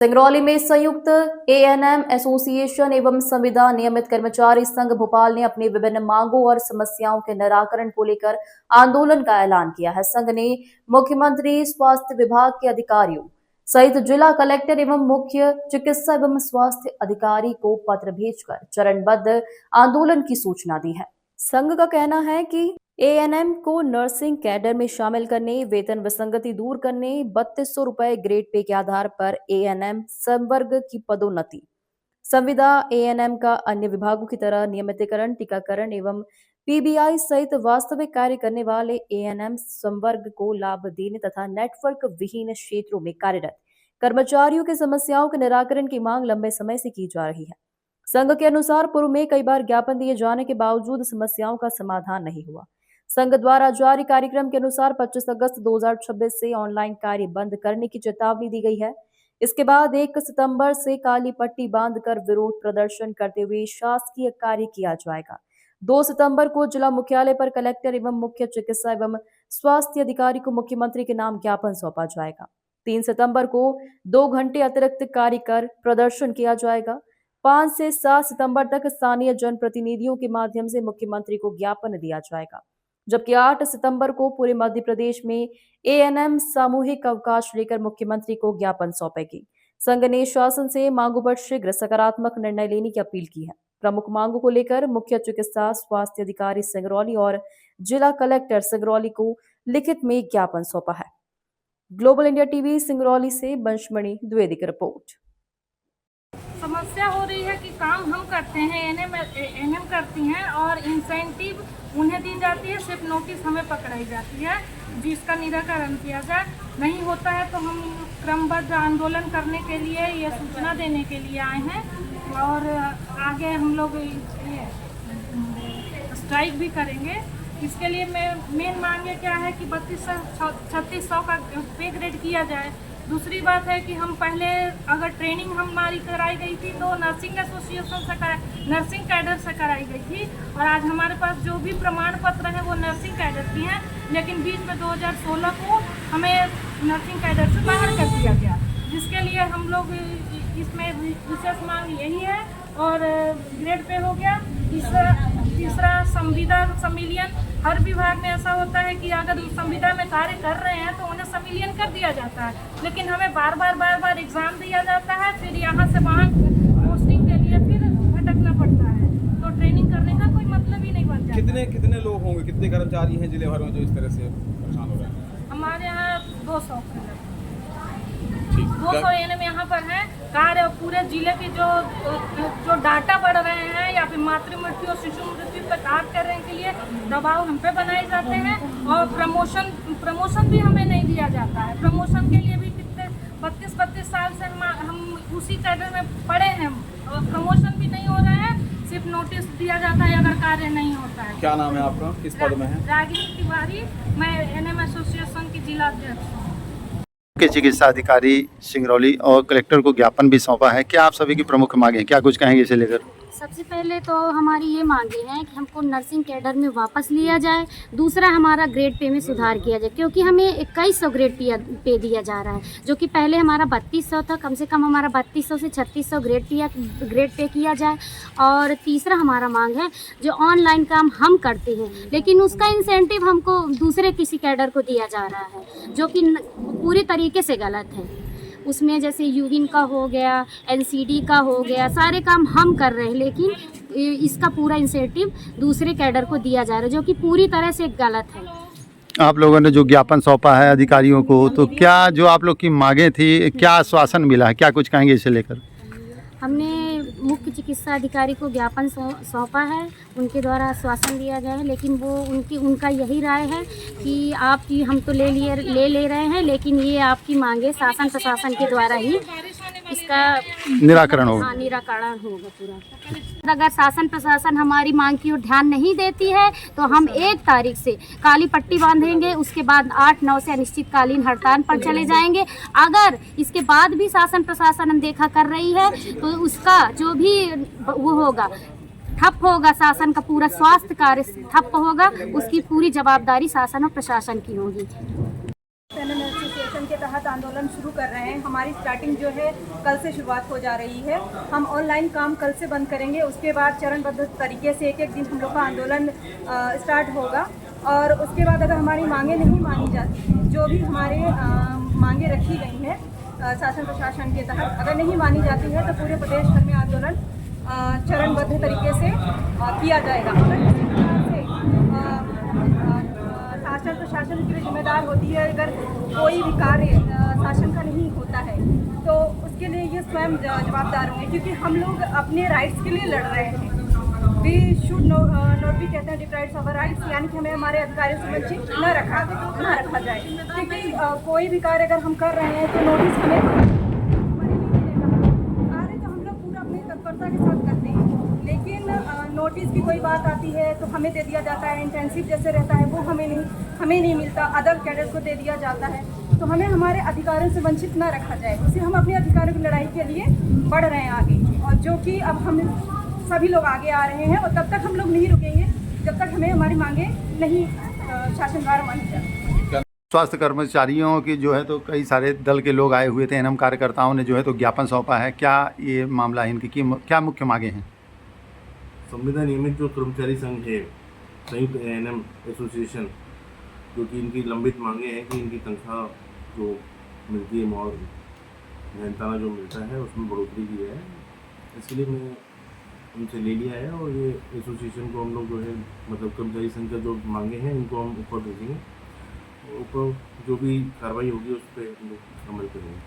सिंगरौली में संयुक्त ANM association एवं संविदा नियमित कर्मचारी संघ भोपाल ने अपनी विभिन्न मांगों और समस्याओं के निराकरण को लेकर आंदोलन का ऐलान किया है। संघ ने मुख्यमंत्री स्वास्थ्य विभाग के अधिकारियों सहित जिला कलेक्टर एवं मुख्य चिकित्सा एवं स्वास्थ्य अधिकारी को पत्र भेजकर चरणबद्ध आंदोलन की सूचना दी है। संघ का कहना है कि एएनएम को नर्सिंग कैडर में शामिल करने, वेतन विसंगति दूर करने, 3200 रुपए ग्रेड पे के आधार पर एएनएम संवर्ग की पदोन्नति, संविदा एएनएम का अन्य विभागों की तरह नियमितीकरण, टीकाकरण एवं पीबीआई सहित वास्तविक कार्य करने वाले एएनएम संवर्ग को लाभ देने तथा नेटवर्क विहीन क्षेत्रों में कार्यरत कर्मचारियों की समस्याओं के निराकरण की मांग लंबे समय से की जा रही है। संघ के अनुसार पूर्व में कई बार ज्ञापन दिए जाने के बावजूद समस्याओं का समाधान नहीं हुआ। संघ द्वारा जारी कार्यक्रम के अनुसार 25 अगस्त 2026 से ऑनलाइन कार्य बंद करने की चेतावनी दी गई है। इसके बाद 1 सितंबर से काली पट्टी बांधकर विरोध प्रदर्शन करते हुए शासकीय कार्य किया जाएगा। 2 सितंबर को जिला मुख्यालय पर कलेक्टर एवं मुख्य चिकित्सा एवं स्वास्थ्य अधिकारी को मुख्यमंत्री के नाम ज्ञापन सौंपा जाएगा। 3 सितंबर को 2 घंटे अतिरिक्त कार्य कर प्रदर्शन किया जाएगा। 5 से 7 सितंबर तक स्थानीय जनप्रतिनिधियों के माध्यम से मुख्यमंत्री को ज्ञापन दिया जाएगा, जबकि 8 सितंबर को पूरे मध्य प्रदेश में एएनएम सामूहिक अवकाश लेकर मुख्यमंत्री को ज्ञापन सौंपेगी। संघ ने शासन से मांगों पर शीघ्र सकारात्मक निर्णय लेने की अपील की है। प्रमुख मांगों को लेकर मुख्य चिकित्सा स्वास्थ्य अधिकारी सिंगरौली और जिला कलेक्टर सिंगरौली को लिखित में ज्ञापन सौंपा है। ग्लोबल इंडिया टीवी सिंगरौली से बंशमणि द्विवेदी की रिपोर्ट। समस्या हो रही है कि काम हम करते हैं, एएनएम करती हैं और इंसेंटिव उन्हें दी जाती है, सिर्फ नोटिस हमें पकड़ाई जाती है, जिसका निराकरण किया जाए। नहीं होता है तो हम क्रमबद्ध आंदोलन करने के लिए, ये सूचना देने के लिए आए हैं और आगे हम लोग स्ट्राइक भी करेंगे। इसके लिए मेन मांगे क्या है कि 3600 का पे ग्रेड किया जाए। दूसरी बात है कि हम पहले अगर ट्रेनिंग हमारी कराई गई थी तो नर्सिंग एसोसिएशन से नर्सिंग कैडर से कराई गई थी और आज हमारे पास जो भी प्रमाण पत्र है वो नर्सिंग कैडर की हैं, लेकिन बीच में 2016 को हमें नर्सिंग कैडर से बाहर कर दिया गया, जिसके लिए हम लोग इसमें विशेष मांग यही है। और ग्रेड पे हो गया। तीसरा संविदा सम्मिलियन, हर विभाग में ऐसा होता है कि अगर संविदा में कार्य कर रहे हैं तो उन्हें सम्मिलियन कर दिया जाता है, लेकिन हमें बार बार एग्जाम दिया जाता है, फिर यहाँ से वहाँ पोस्टिंग के लिए फिर भटकना पड़ता है, तो ट्रेनिंग करने का कोई मतलब ही नहीं बन जाता। कितने लोग होंगे, कितने कर्मचारी हैं जिले भर में जो इस तरह से परेशान हो रहे हैं? हमारे यहाँ 200 एएनएम यहाँ पर हैं। कार्य पूरे जिले के जो डाटा बढ़ रहे हैं या फिर मातृ मृत्यु और शिशु मृत्यु पर कार्य करने के लिए दबाव हम पे बनाए जाते हैं और प्रमोशन भी हमें नहीं दिया जाता है। प्रमोशन के लिए भी कितने 32 साल से हम उसी कैडर में पड़े हैं और प्रमोशन भी नहीं हो रहा है, सिर्फ नोटिस दिया जाता है अगर कार्य नहीं होता है। क्या नाम है आपका, किस पद में है? रागिनी तिवारी, मैं एएनएम एसोसिएशन की जिला अध्यक्ष हूँ। के चिकित्सा अधिकारी सिंगरौली और कलेक्टर को ज्ञापन भी सौंपा है। क्या आप सभी की प्रमुख मांगे, क्या कुछ कहेंगे इसे लेकर? सबसे पहले तो हमारी ये मांगे हैं कि हमको नर्सिंग कैडर में वापस लिया जाए। दूसरा, हमारा ग्रेड पे में सुधार किया जाए, क्योंकि हमें 2100 ग्रेड पे दिया जा रहा है, जो कि पहले हमारा 3200 था। कम से कम हमारा 3200 से 3600 ग्रेड पे किया जाए। और तीसरा हमारा मांग है, जो ऑनलाइन काम हम करते हैं लेकिन उसका इंसेंटिव हमको दूसरे किसी कैडर को दिया जा रहा है, जो कि पूरी तरीके से गलत है। उसमें जैसे यूरिन का हो गया, एनसीडी का हो गया, सारे काम हम कर रहे हैं, लेकिन इसका पूरा इंसेंटिव दूसरे कैडर को दिया जा रहा है, जो कि पूरी तरह से गलत है। आप लोगों ने जो ज्ञापन सौंपा है अधिकारियों को, तो क्या जो आप लोग की मांगे थी, क्या आश्वासन मिला है, क्या कुछ कहेंगे इसे लेकर? हमने मुख्य चिकित्सा अधिकारी को ज्ञापन सौंपा है, उनके द्वारा आश्वासन दिया गया है, लेकिन वो उनका यही राय है कि आपकी हम तो ले रहे हैं, लेकिन ये आपकी मांगे शासन प्रशासन के द्वारा ही इसका निराकरण होगा। हाँ, निराकरण होगा पूरा। अगर शासन प्रशासन हमारी मांग की ओर ध्यान नहीं देती है तो हम 1 तारीख से काली पट्टी बांधेंगे, उसके बाद 8-9 से अनिश्चितकालीन हड़ताल पर चले जाएंगे। अगर इसके बाद भी शासन प्रशासन अनदेखा कर रही है तो उसका जो भी वो होगा, ठप होगा, शासन का पूरा स्वास्थ्य कार्य ठप होगा, उसकी पूरी जवाबदारी शासन और प्रशासन की होगी। शासन के तहत आंदोलन शुरू कर रहे हैं। हमारी स्टार्टिंग जो है कल से शुरुआत हो जा रही है। हम ऑनलाइन काम कल से बंद करेंगे, उसके बाद चरणबद्ध तरीके से एक एक दिन हम लोग का आंदोलन स्टार्ट होगा। और उसके बाद अगर हमारी मांगें नहीं मानी जाती हैं, जो भी हमारे मांगें रखी गई हैं शासन प्रशासन के तहत अगर नहीं मानी जाती है तो पूरे प्रदेश भर में आंदोलन चरणबद्ध तरीके से किया जाएगा। अगर किसी प्रकार से शासन प्रशासन की भी जिम्मेदार होती है, अगर कोई भी कार्य शासन का नहीं होता है तो उसके लिए ये स्वयं जवाबदार होंगे, क्योंकि हम लोग अपने राइट्स के लिए लड़ रहे हैं। वी शुड नॉट बी कहते हैं डिप्राइव्ड ऑफ राइट्स, यानी कि हमें हमारे अधिकारियों से वंचित न रखा जाए। क्योंकि कोई भी कार्य अगर हम कर रहे हैं तो नोटिस हमें कार्य तो हम लोग पूरा अपनी तत्परता के साथ करते हैं, लेकिन नोटिस की कोई बात आती है तो हमें दे दिया जाता है। इंटेंसिव जैसे रहता है वो हमें नहीं मिलता, अदर कैडर को दे दिया जाता है। तो हमें हमारे अधिकारों से वंचित न रखा जाए, इससे हम अपने अधिकारों की लड़ाई के लिए बढ़ रहे हैं आगे, और जो कि अब हम सभी लोग आगे आ रहे हैं। और तब तक हम लोग नहीं रुकेंगे जब तक हमें हमारी मांगे नहीं शासन द्वारा मानी जाती। स्वास्थ्य कर्मचारियों की जो है तो कई सारे दल के लोग आए हुए थे, एनएम कार्यकर्ताओं ने जो है तो ज्ञापन सौंपा है। क्या ये मामला है, इनकी क्या मुख्य मांगे हैं? संविदा नियमित जो कर्मचारी संघ है, संयुक्त एएनएम एसोसिएशन, जो कि इनकी लंबित मांगे हैं कि इनकी तनख्वाह जो मिलती है, मेहनताना जो मिलता है उसमें बढ़ोतरी की है। इसके लिए मैं उनसे ले लिया है और ये एसोसिएशन को हम लोग जो है मतलब कर्मचारी संघ का जो मांगे हैं इनको हम ऊपर भेजेंगे, ऊपर जो भी कार्रवाई होगी उस पर हम लोग अमल करेंगे।